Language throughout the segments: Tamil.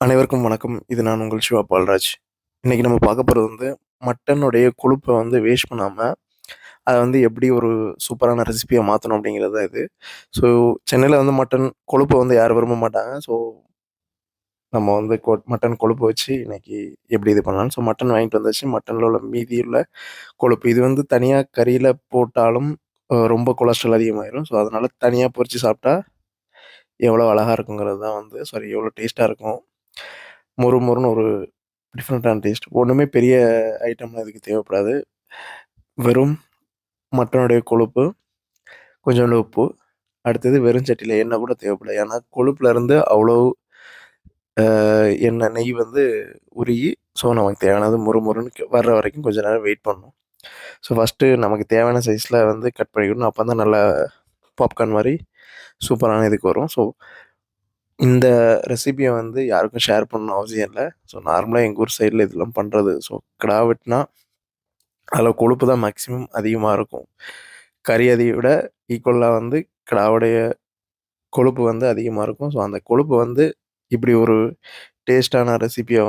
அனைவருக்கும் வணக்கம். இது நான் உங்கள் சிவா பால்ராஜ். இன்னைக்கு நம்ம பார்க்க போறது மட்டனுடைய கொழுப்ப வேஸ்ட் பண்ணாம, அத எப்படி ஒரு சூப்பரான ரெசிபியா மாத்தணும் அப்படிங்கிறது தான் இது. ஸோ சென்னையில மட்டன் கொழுப்ப யாரும் விரும்ப மாட்டாங்க. ஸோ நம்ம மட்டன் கொழுப்ப வச்சு இன்னைக்கு எப்படி இது பண்ணலாம்னு மட்டன் வாங்கிட்டு வந்தாச்சு. மட்டன்ல உள்ள மீதியுள்ள கொழுப்பு இது தனியா கறியில போட்டாலும் ரொம்ப கொலஸ்ட்ரால் அதிகமாயிரும். ஸோ அதனால தனியா பொரிச்சு சாப்பிட்டா எவ்வளோ அழகா இருக்குங்கிறது தான் எவ்வளோ டேஸ்ட்டா இருக்கும். மொறு மொறுன்னு ஒரு டிஃப்ரெண்ட்டான டேஸ்ட். ஒண்ணுமே பெரிய ஐட்டம்லாம் இதுக்கு தேவைப்படாது. வெறும் மட்டனுடைய கொழுப்பு, கொஞ்சோண்டு உப்பு, அடுத்தது வெறும் சட்டியில எண்ணெய் கூட தேவைப்படாது. ஏன்னா கொழுப்புலருந்து அவ்வளோ எண்ணெய், நெய் உருகி, ஸோ நமக்கு தேவையானது மொறு மொறுன்னு வர்ற வரைக்கும் கொஞ்ச நேரம் வெயிட் பண்ணணும். ஸோ ஃபர்ஸ்ட்டு நமக்கு தேவையான சைஸில கட் பண்ணிக்கணும். அப்ப தான் நல்லா பாப்கார்ன் மாரி சூப்பரான இதுக்கு வரும். ஸோ இந்த ரெசிபிய யாருக்கும் ஷேர் பண்ணணும்னு அவசியம் இல்ல. ஸோ நார்மலா எங்க ஊர் சைடுல இதெல்லாம் பண்றது. ஸோ கிடா வெட்டுனா அதில கொழுப்பு தான் மேக்ஸிமம் அதிகமா இருக்கும். கறி அதை விட ஈக்குவலா கிடாவுடைய கொழுப்பு அதிகமா இருக்கும். ஸோ அந்த கொழுப்பு இப்படி ஒரு டேஸ்ட்டான ரெசிபிய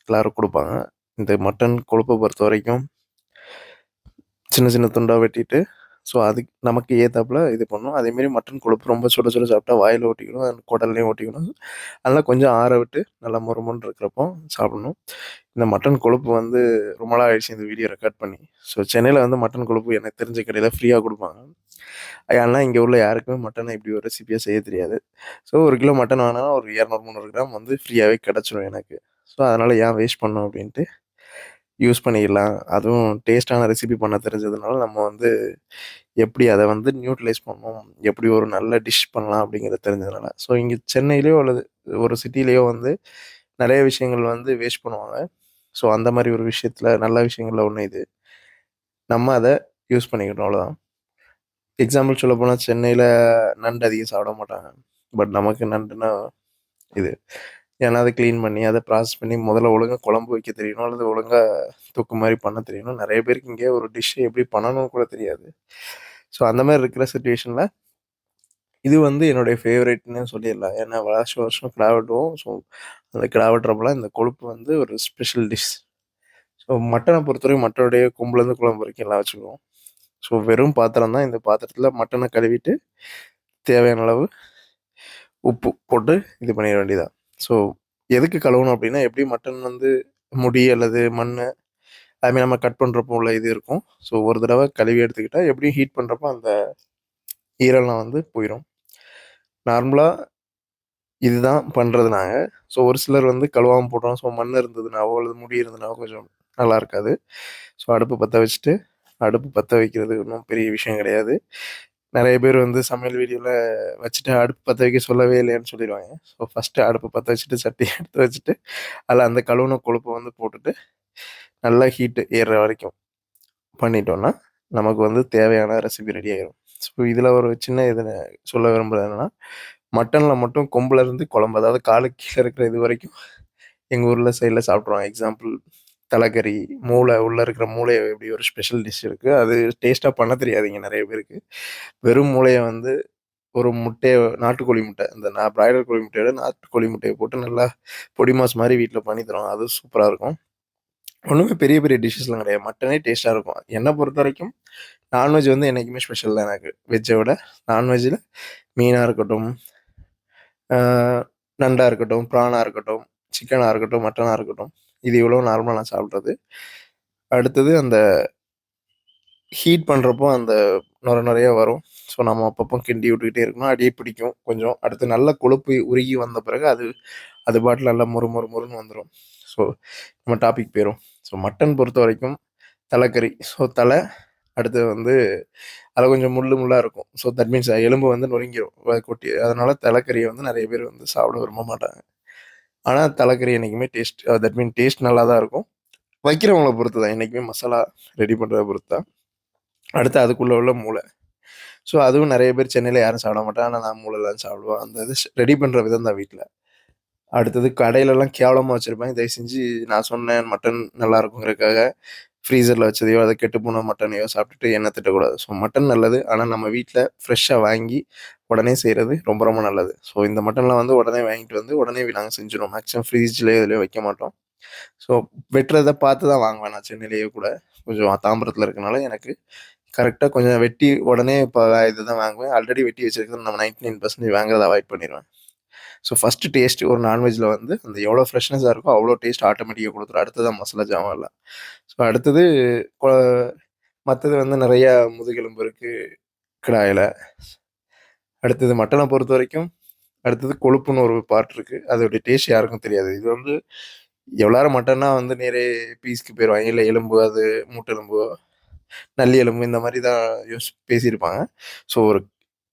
எல்லாரும் குடுப்பாங்க. இந்த மட்டன் கொழுப்ப பொறுத்தவரைக்கும் சின்ன சின்ன துண்டா வெட்டிட்டு, ஸோ அதுக்கு நமக்கு ஏத்தாப்புல இது பண்ணணும். அதேமாரி மட்டன் கொழுப்பு ரொம்ப சுட சுட சாப்பிட்டா வாயில ஒட்டிக்கணும். குடல்லையும் ஒட்டிக்கணும். அதெல்லாம் கொஞ்சம் ஆற விட்டு நல்லா மொறு மொறுன்னு இருக்கிறப்போ சாப்பிடணும். இந்த மட்டன் கொழுப்பு ரொம்ப நாள் ஆயிடுச்சு இந்த வீடியோ ரெக்கார்ட் பண்ணி. ஸோ சென்னையில மட்டன் கொழுப்பு எனக்கு தெரிஞ்ச கடையில ஃப்ரீயா குடுப்பாங்க. ஏன்னா இங்க உள்ள யாருக்குமே மட்டன இப்படி ஒரு ரெசிபியா செய்ய தெரியாது. ஸோ 1 கிலோ மட்டன் வாங்குனா ஒரு 200, 300 கிராம் ஃப்ரீயாவே கிடைச்சிரும் எனக்கு. ஸோ அதனால ஏன் வேஸ்ட் பண்ணணும் அப்படின்ட்டு யூஸ் பண்ணிக்கலாம். அதுவும் டேஸ்ட்டான ரெசிபி பண்ண தெரிஞ்சதுனால நம்ம எப்படி அத நியூட்ரலைஸ் பண்ணணும், எப்படி ஒரு நல்ல டிஷ் பண்ணலாம் அப்படிங்கிறது தெரிஞ்சதுனால. ஸோ இங்க சென்னையிலயோ அல்லது ஒரு சிட்டிலயோ நெறைய விஷயங்கள் வேஸ்ட் பண்ணுவாங்க. ஸோ அந்த மாரி ஒரு விஷயத்துல நல்ல விஷயங்கள்ல ஒண்ணு இது. நம்ம அத யூஸ் பண்ணிக்கணும் அவ்வளோதான். எக்ஸாம்பிள் சொல்லப்போனா சென்னையில நண்டு அதிகம் சாப்பிட மாட்டாங்க. பட் நமக்கு நண்டுனா இது. ஏன்னா அத கிளீன் பண்ணி, அத ப்ராசஸ் பண்ணி முதல்ல ஒழுங்கா குழம்பு வைக்க தெரியணும். அல்லது ஒழுங்கா தொக்கு மாரி பண்ண தெரியணும். நெறைய பேருக்கு இங்க ஒரு டிஷ் எப்படி பண்ணணும்னு கூட தெரியாது. ஸோ அந்த மாரி இருக்கிற சிச்சுவேஷன்ல இது என்னுடைய ஃபேவரைட்ன்னு சொல்லிடலாம். ஏன்னா வருஷம் வருஷம் கிடா வெட்டுவோம். ஸோ அந்த கிடா வெட்டுறப்பலாம் இந்த கொழுப்பு ஒரு ஸ்பெஷல் டிஷ். ஸோ மட்டன பொறுத்தவரைக்கும் மட்டனுடைய கொம்புலேருந்து குழம்பு வரைக்கும் எல்லாம் வச்சுக்குவோம். ஸோ வெறும் பாத்திரம் தான். இந்த பாத்திரத்தில மட்டன கழுவிட்டு தேவையான அளவு உப்பு போட்டு இது பண்ணிட வேண்டியதுதான். ஸோ எதுக்கு கழுவணும் அப்படின்னா, எப்படியும் மட்டன் முடி அல்லது மண்ணு அதுமாரி நம்ம கட் பண்ணுறப்போ உள்ள இது இருக்கும். ஸோ ஒரு தடவ கழுவி எடுத்துக்கிட்டா எப்படியும் ஹீட் பண்ணுறப்போ அந்த ஈரல்லாம் போயிரும். நார்மலா இதுதான் பண்றது நாங்க. ஸோ ஒரு சிலர் கழுவாம போட்டுருவாங்க. ஸோ மண் இருந்ததுனாவோ அல்லது முடி இருந்ததுனாவோ கொஞ்சம் நல்லா இருக்காது. ஸோ அடுப்பு பத்த வச்சுட்டு, அடுப்பு பத்த வைக்கிறது ஒண்ணும் பெரிய விஷயம் கிடையாது. நெறைய பேர் சமையல் வீடியோல வச்சுட்டு அடுப்பு பத்த வைக்க சொல்லவே இல்லையான்னு சொல்லிருவாங்க. ஸோ ஃபர்ஸ்ட்டு அடுப்பு பத்த வச்சுட்டு, சட்டிய எடுத்து வச்சுட்டு, அதில அந்த கழுவுன கொழுப்ப போட்டுட்டு, நல்லா ஹீட் ஏறுற வரைக்கும் பண்ணிட்டோம்னா, நமக்கு தேவையான ரெசிபி ரெடி ஆயிரும். ஸோ இதில ஒரு சின்ன இது சொல்ல விரும்புறது என்னன்னா, மட்டன்ல மட்டும் கொம்புல இருந்து குழம்பு, அதாவது காலுக்கு கீழ இருக்கிற இது வரைக்கும் எங்க ஊர்ல சைடுல சாப்பிட்டுருவாங்க. எக்ஸாம்பிள் தலக்கறி, மூளை உள்ள இருக்கிற மூளைய எப்படி ஒரு ஸ்பெஷல் டிஷ் இருக்கு. அது டேஸ்ட்டா பண்ண தெரியாது இங்க நெறைய பேருக்கு. வெறும் மூளைய ஒரு முட்டைய நாட்டுக்கோழி முட்டை, இந்த பிராய்லர் கோழி முட்டையோட நாட்டுக்கோழி முட்டைய போட்டு நல்லா பொடி மாஸ் மாரி வீட்ல பண்ணி தருவாங்க. அது சூப்பரா இருக்கும். ஒண்ணுமே பெரிய பெரிய டிஷ்ஷஸ்லாம் கிடையாது. மட்டனே டேஸ்ட்டா இருக்கும். என்ன பொறுத்தவரைக்கும் நான்வெஜ் என்னைக்குமே ஸ்பெஷல் தான் எனக்கு. வெஜ்ஜ விட நான்வெஜ்ல மீனா இருக்கட்டும், ஆ நண்டா இருக்கட்டும், ப்ரானா இருக்கட்டும், சிக்கனா இருக்கட்டும், மட்டனா இருக்கட்டும். இது இவ்வளோ நார்மலா நான் சாப்பிடுறது. அடுத்தது அந்த ஹீட் பண்றப்போ அந்த நொர நொரையா வரும். ஸோ நம்ம அப்பப்போ கிண்டி விட்டுக்கிட்டே இருக்கணும். அடியே பிடிக்கும் கொஞ்சம். அடுத்து நல்ல கொழுப்பு உருகி வந்த பிறகு அது அது பாட்டுல நல்லா மொறு மொறு மொறுன்னு வந்துரும். ஸோ நம்ம டாபிக் போயிரும். ஸோ மட்டன் பொறுத்தவரைக்கும் தலைக்கறி. ஸோ தலை, அடுத்தது அதில கொஞ்சம் முள்ளு முள்ளா இருக்கும். ஸோ தட் மீன்ஸ் எலும்பு நொறுங்கிரும். கொட்டி அதனால தலைக்கறிய நெறைய பேர் சாப்பிட விரும்ப மாட்டாங்க. ஆனா தலைக்கறி என்னைக்குமே தட் மீன் டேஸ்ட் நல்லா தான் இருக்கும். வைக்கிறவங்கள பொறுத்து தான். என்னைக்குமே மசாலா ரெடி பண்றத பொறுத்து தான். அடுத்து அதுக்குள்ள உள்ள மூளை. ஸோ அதுவும் நெறைய பேர் சென்னையில யாரும் சாப்பிட மாட்டாங்க. ஆனா நான் மூளைலாம் சாப்பிடுவேன். அந்த இது ரெடி பண்ற விதம் தான் வீட்ல. அடுத்தது கடையிலலாம் கேவலமா வச்சிருப்பாங்க. தயவு செஞ்சு நான் சொன்னேன் மட்டன் நல்லா இருக்குங்கிறதுக்காக ஃப்ரீசர்ல வச்சதையோ, அது கெட்டுப்போன மட்டனையோ சாப்பிட்டுட்டு எண்ணெய் திட்டக்கூடாது. ஸோ மட்டன் நல்லது. ஆனா நம்ம வீட்ல ஃப்ரெஷ்ஷா வாங்கி, உடனே செய்கிறது ரொம்ப ரொம்ப நல்லது. ஸோ இந்த மட்டன்லாம் வந்து உடனே வாங்கிட்டு வந்து உடனே நாங்கள் செஞ்சுருவோம். மேக்ஸிமம் ஃப்ரிட்ஜ்லேயோ இதுலேயோ வைக்க மாட்டோம். ஸோ வெட்டுறத பார்த்து தான் வாங்குவேன் நான் சென்னையிலேயே கூட. கொஞ்சம் தாம்பரத்தில் இருக்கனால எனக்கு கரெக்டாக கொஞ்சம் வெட்டி உடனே இப்போ இதுதான் வாங்குவேன். ஆல்ரெடி வெட்டி வச்சிருக்கிறது நம்ம 99% வாங்குறத அவாய்ட் பண்ணிடுவேன். ஸோ ஃபஸ்ட்டு டேஸ்ட் ஒரு நான்வெஜ்ஜில் வந்து அந்த எவ்வளோ ஃப்ரெஷ்னஸாக இருக்கோ அவ்வளோ டேஸ்ட் ஆட்டோமேட்டிக்காக கொடுத்துரும். அடுத்ததான் மசாலா ஜாமான்லாம். ஸோ அடுத்தது கொ மற்றது வந்து நிறையா முதுகெலும்பு இருக்குது கிடாயில. அடுத்தது மட்டனை பொறுத்த வரைக்கும் அடுத்தது கொழுப்புன்னு ஒரு பார்ட் இருக்குது. அதோடைய டேஸ்ட் யாருக்கும் தெரியாது. இது வந்து எவ்வளோ மட்டன்னா வந்து நேரே பீஸ்க்கு போயிடுவாங்க. இல்லை எலும்பு அது மூட்டெலும்பு நல்லி எலும்பு இந்த மாதிரி தான் பேசியிருப்பாங்க. ஸோ ஒரு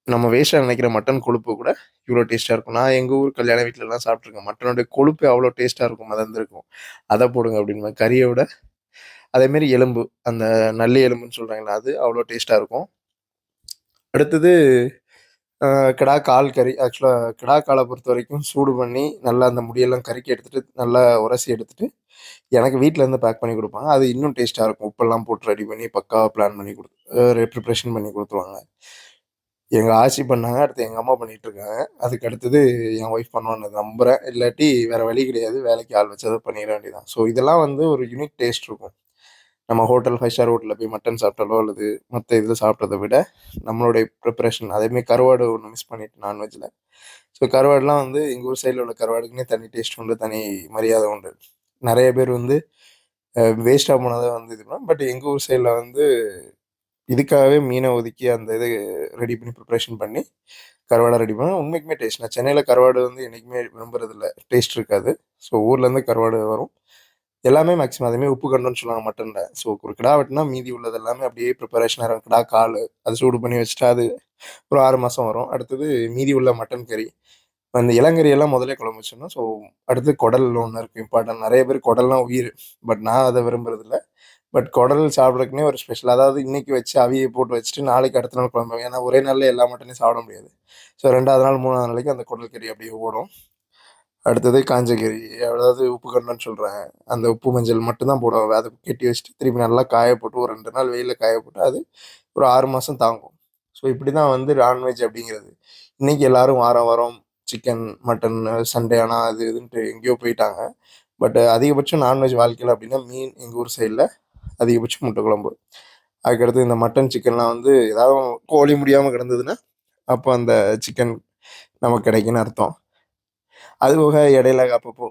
நம்ம வேஸ்ட்டாக நினைக்கிற மட்டன் கொழுப்பு கூட இவ்வளோ டேஸ்ட்டாக இருக்கும். நான் எங்கள் ஊர் கல்யாண வீட்டிலலாம் சாப்பிட்ருக்கேன். மட்டனுடைய கொழுப்பு அவ்வளோ டேஸ்ட்டாக இருக்கும், மிதந்திருக்கும். அதை போடுங்க அப்படின்பாங்க. கறியை விட அதேமாரி எலும்பு அந்த நல்லி எலும்புன்னு சொல்கிறாங்களா, அது அவ்வளோ டேஸ்ட்டாக இருக்கும். அடுத்தது கிடா கால் கறி. ஆக்சுவலாக கிடா காலை பொறுத்த வரைக்கும் சூடு பண்ணி நல்லா அந்த முடியெல்லாம் கறிக்கி எடுத்துகிட்டு நல்லா உரசி எடுத்துகிட்டு எனக்கு வீட்டிலேருந்து பேக் பண்ணி கொடுப்பாங்க. அது இன்னும் டேஸ்ட்டாக இருக்கும். உப்பெல்லாம் போட்டு ரெடி பண்ணி பக்காவாக பிளான் பண்ணி ப்ரிப்ரேஷன் பண்ணி கொடுத்துருவாங்க. எங்கள் ஆச்சி பண்ணாங்க. அடுத்து எங்கள் அம்மா பண்ணிகிட்ருக்காங்க. அதுக்கு அடுத்தது என் ஒய்ஃப் பண்ணுவான்னு நம்புகிறேன். இல்லாட்டி வேறு வழி கிடையாது. வேலைக்கு ஆள் வச்சு அதை பண்ணிட வேண்டியதான். ஸோ இதெல்லாம் வந்து ஒரு யூனிக் டேஸ்ட் இருக்கும். நம்ம ஹோட்டல் 5 ஸ்டார் ஹோட்டலில் போய் மட்டன் சாப்பிட்டாலோ அல்லது மற்ற இதில் சாப்பிட்றத விட நம்மளுடைய ப்ரிப்பரேஷன் அதேமாரி கருவாடு ஒன்று மிஸ் பண்ணிவிட்டு நான்வெஜ்ஜில். ஸோ கருவாடுலாம் வந்து எங்கள் ஊர் சைடில் உள்ள கருவாடுக்குன்னே தனி டேஸ்ட் உண்டு, தனி மரியாதை உண்டு. நிறைய பேர் வந்து வேஸ்ட்டாக போனதை வந்து இது பண்ணலாம். பட் எங்கள் ஊர் சைடில் வந்து இதுக்காகவே மீனை ஒதுக்கி அந்த இது ரெடி பண்ணி ப்ரிப்ரேஷன் பண்ணி கருவாடை ரெடி பண்ணால் உண்மைக்குமே டேஸ்ட். நான் சென்னையில் கருவாடு வந்து என்றைக்குமே விரும்புறதில்ல, டேஸ்ட் இருக்காது. ஸோ ஊர்லேருந்து கருவாடு வரும். எல்லாமே மேக்ஸிமம் அதேமாதிரி உப்பு கண்டோன்னு சொல்லுவாங்க மட்டனில். ஸோ ஒரு கிடா வெட்டினா மீதி உள்ளது எல்லாமே அப்படியே ப்ரிப்பரேஷனாக இருக்கும். கிடா கால் அது சூடு பண்ணி வச்சுட்டா அது ஒரு 6 மாதம் வரும். அடுத்தது மீதி உள்ள மட்டன் கறி அந்த இளங்கறியெல்லாம் முதலே குழம்பு வச்சிடணும். ஸோ அடுத்து குடல் ஒன்று இருக்குது இம்பார்ட்டன்ட். நிறைய பேர் குடல்லாம் உயிர். பட் நான் அதை விரும்புறதில்ல. பட் குடல் சாப்பிட்றதுக்குனே ஒரு ஸ்பெஷல். அதாவது இன்னைக்கு வச்சு அவிய போட்டு வச்சுட்டு நாளைக்கு அடுத்த நாள் குழம்பு. ஏன்னா ஒரே நாளில் எல்லா மட்டனையும் சாப்பிட முடியாது. ஸோ 2வது நாள் 3வது நாளைக்கு அந்த குடல் கறி அப்படியே ஓடும். அடுத்தது காஞ்ச கறி, அதாவது உப்பு கண்டம்னு சொல்கிறேன். அந்த உப்பு மஞ்சள் மட்டும்தான் போடுவாங்க. அதை கெட்டி வச்சுட்டு திருப்பி நல்லா காய போட்டு ஒரு 2 நாள் வெயிலில் காய போட்டு அது ஒரு 6 மாதம் தாங்கும். ஸோ இப்படி தான் வந்து நான்வெஜ் அப்படிங்கிறது. இன்றைக்கி எல்லோரும் வாரம் வாரம் சிக்கன் மட்டன் சண்டே ஆனால் அது இதுன்ட்டு எங்கேயோ போயிட்டாங்க. பட் அதிகபட்சம் நான்வெஜ் வாழ்க்கையில் அப்படின்னா மீன் எங்கள் ஊர் சைடில் அதிகபட்சம் முட்டை குழம்பு. அதுக்கடுத்து இந்த மட்டன் சிக்கன்லாம் வந்து ஏதாவது கோழி முடியாமல் கிடந்ததுன்னா அப்போ அந்த சிக்கன் நமக்கு கிடைக்குன்னு அர்த்தம். அது போக இடையில அப்பப்போ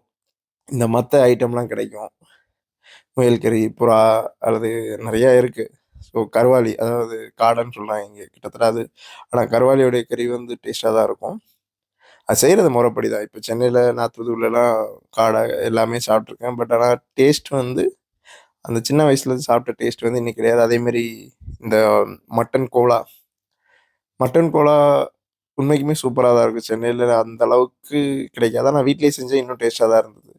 இந்த மற்ற ஐட்டம்லாம் கிடைக்கும். முயல் கறி, புறா அல்லது நிறையா இருக்குது. ஸோ கருவாலி, அதாவது காடைன்னு சொல்கிறாங்க இங்கே கிட்டத்தட்ட அது. ஆனால் கருவாலியோடைய கறி வந்து டேஸ்ட்டாக தான் இருக்கும். அது செய்கிறது முறைப்படி தான். இப்போ சென்னையில் நாத்தூர்லலாம் காடை எல்லாமே சாப்பிட்ருக்கேன். பட் ஆனால் டேஸ்ட் வந்து அந்த சின்ன வயசுலேருந்து சாப்பிட்ட டேஸ்ட் வந்து இன்னைக்கு கிடையாது. அதேமாரி இந்த மட்டன் கோலா மட்டன் கோலா உண்மைக்குமே சூப்பராக தான் இருக்கும். சென்னையில் அந்த அளவுக்கு கிடைக்காது. ஆனால் வீட்டிலேயே செஞ்சால் இன்னும் டேஸ்ட்டாக தான் இருந்தது.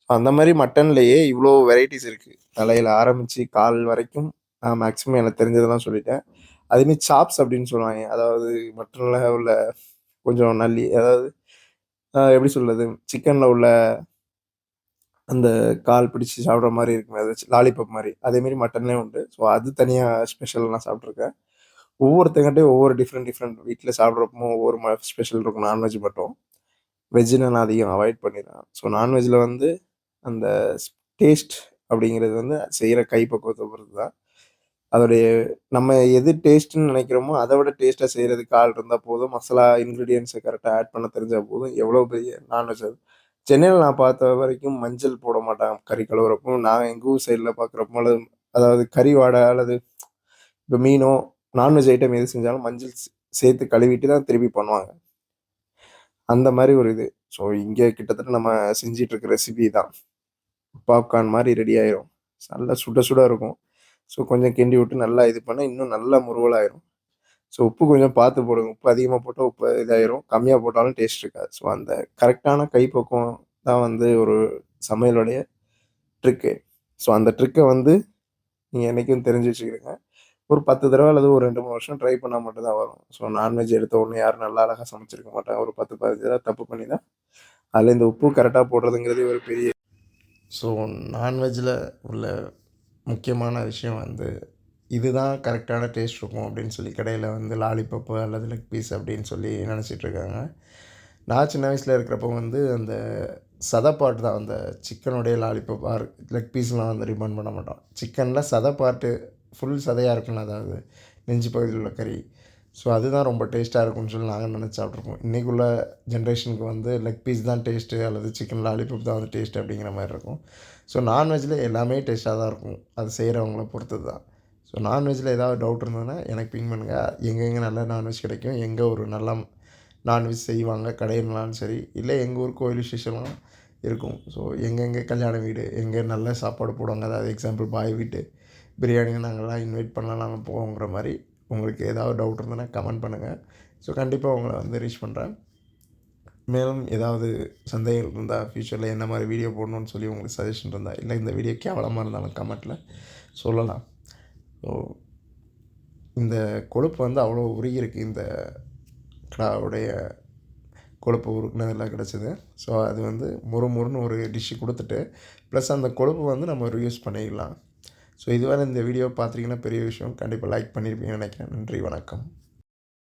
அந்த மாதிரி மட்டன்லேயே இவ்வளோ வெரைட்டிஸ் இருக்குது. தலையில் ஆரம்பித்து கால் வரைக்கும் நான் மேக்ஸிமம் எனக்கு தெரிஞ்சதெல்லாம் சொல்லிட்டேன். அதேமாரி சாப்ஸ் அப்படின்னு சொல்லுவாங்க. அதாவது மட்டனில் உள்ள கொஞ்சம் நல்லி, அதாவது எப்படி சொல்கிறது, சிக்கனில் உள்ள அந்த கால் பிடிச்சி சாப்பிட்ற மாதிரி இருக்குமே, அது லாலிபப் மாதிரி. அதேமாரி மட்டன்லேயும் உண்டு. ஸோ அது தனியாக ஸ்பெஷல் நான் சாப்பிட்ருக்கேன். ஒவ்வொருத்தங்கிட்டையும் ஒவ்வொரு டிஃப்ரெண்ட் டிஃப்ரெண்ட் வீட்டில் சாப்பிட்றப்போ ஒவ்வொரு ஸ்பெஷல் இருக்கும். நான்வெஜ் மட்டும் வெஜ்ஜில் நான் அதிகம் அவாய்ட் பண்ணிடுறேன். ஸோ நான்வெஜ்ஜில் வந்து அந்த டேஸ்ட் அப்படிங்கிறது வந்து செய்கிற கைப்பக்குவத்தை பொறுத்து தான். அதோடைய நம்ம எது டேஸ்ட்டுன்னு நினைக்கிறோமோ அதை விட டேஸ்ட்டாக செய்கிறதுக்கு ஆள் இருந்தால் போதும். மசாலா இன்க்ரீடியன்ஸை கரெக்டாக ஆட் பண்ண தெரிஞ்சால் போதும். எவ்வளோ பெரிய நான்வெஜ் அது. சென்னையில் நான் பார்த்த வரைக்கும் மஞ்சள் போட மாட்டாங்க கறி கழுவுறப்போ. நான் எங்கள் ஊர் சைடில் பார்க்குறப்போ அல்லது அதாவது கறி வாடை அல்லது இப்போ மீனோ நான்வெஜ் ஐட்டம் எது செஞ்சாலும் மஞ்சள் சேர்த்து கழுவிட்டு தான் திருப்பி பண்ணுவாங்க. அந்த மாதிரி ஒரு இது. ஸோ இங்கே கிட்டத்தட்ட நம்ம செஞ்சிட்ருக்க ரெசிபி தான். பாப்கார்ன் மாதிரி ரெடி ஆயிரும். நல்லா சுட சுட இருக்கும். ஸோ கொஞ்சம் கிண்டி விட்டு நல்லா இது பண்ணால் இன்னும் நல்லா முறுவலாயிரும். ஸோ உப்பு கொஞ்சம் பார்த்து போடுங்க. உப்பு அதிகமாக போட்டால் உப்பு இதாயிரும். கம்மியாக போட்டாலும் டேஸ்ட் இருக்காது. ஸோ அந்த கரெக்டான கைப்பக்குவம் தான் வந்து ஒரு சமையலுடைய ட்ரிக்கு. ஸோ அந்த ட்ரிக்கை வந்து நீங்கள் என்றைக்கும் தெரிஞ்சு வச்சுக்கிடுங்க. ஒரு 10 தடவை அல்லது ஒரு 2, 3 வருஷம் ட்ரை பண்ணால் மட்டும்தான் வரும். ஸோ நான்வெஜ் எடுத்த உடனே யாரும் நல்லா அழகாக சமைச்சிருக்க மாட்டாங்க. ஒரு 10, 15 தடவை தப்பு பண்ணி தான் அதில் இந்த உப்பு கரெக்டாக போடுறதுங்கிறது ஒரு பெரிய. ஸோ நான்வெஜ்ஜில் உள்ள முக்கியமான விஷயம் வந்து இதுதான் கரெக்டான டேஸ்ட் இருக்கும் அப்படின்னு சொல்லி கடையில் வந்து லாலிபப்பு அல்லது லெக் பீஸ் அப்படின்னு சொல்லி நினச்சிட்ருக்காங்க. நான் சின்ன வயசில் இருக்கிறப்போ வந்து அந்த சதை தான் அந்த சிக்கனுடைய லாலிபப் லெக் பீஸ்லாம் வந்து ரிபன் பண்ண மாட்டோம். சிக்கனில் சதை ஃபுல் சதையாக இருக்கும்ல, அதாவது நெஞ்சு பகுதியில் உள்ள கறி. ஸோ அதுதான் ரொம்ப டேஸ்ட்டாக இருக்கும்னு சொல்லி நாங்கள் நினச்சி சாப்பிட்ருப்போம். இன்றைக்கி உள்ள ஜென்ரேஷனுக்கு வந்து லெக் பீஸ் தான் டேஸ்ட்டு அல்லது சிக்கன் லாலிபப் தான் வந்து டேஸ்ட்டு அப்படிங்கிற மாதிரி இருக்கும். ஸோ நான்வெஜ்ஜில் எல்லாமே டேஸ்ட்டாக தான் இருக்கும். அது செய்கிறவங்கள பொறுத்தது தான். ஸோ நான்வெஜ்ஜில் ஏதாவது டவுட் இருந்ததுன்னா எனக்கு பிங் பண்ணுங்கள். எங்கெங்கே நல்ல நான்வெஜ் கிடைக்கும், எங்கே ஒரு நல்ல நான்வெஜ் செய்வாங்க கடையிலனாலும் சரி, இல்லை எங்கள் ஊர் கோயில் விசேஷம்லாம் இருக்கும். ஸோ எங்கெங்கே கல்யாண வீடு, எங்கே நல்ல சாப்பாடு போடுவாங்க, அதாவது எக்ஸாம்பிள் பாய் வீட்டு பிரியாணியை நாங்கள்லாம் இன்வைட் பண்ணலாம் நாங்கள் போவோங்கிற மாதிரி உங்களுக்கு ஏதாவது டவுட் இருந்ததுன்னா கமெண்ட் பண்ணுங்கள். ஸோ கண்டிப்பாக உங்களை வந்து ரீச் பண்ணுறேன். மேலும் ஏதாவது சந்தேகங்கள் இருந்தால் ஃப்யூச்சரில் என்ன மாதிரி வீடியோ போடணும்னு சொல்லி உங்களுக்கு சஜஷன் இருந்தால், இல்லை இந்த வீடியோ கேவலமாக இருந்தாலும் கமெண்ட்டில் சொல்லலாம். ஸோ இந்த கொழுப்பு வந்து அவ்வளோ உருகியிருக்கு, இந்த கடாவுடைய கொழுப்பு உருக்குனதெல்லாம் கிடச்சிது. ஸோ அது வந்து முறுமுறுன்னு ஒரு டிஷ்ஷு கொடுத்துட்டு ப்ளஸ் அந்த கொழுப்பு வந்து நம்ம ரியூஸ் பண்ணிக்கலாம். ஸோ இதுவரை இந்த வீடியோ பார்த்துட்டிங்கன்னா பெரிய விஷயம். கண்டிப்பாக லைக் பண்ணியிருப்பீங்கன்னு நினைக்கிறேன். நன்றி, வணக்கம்.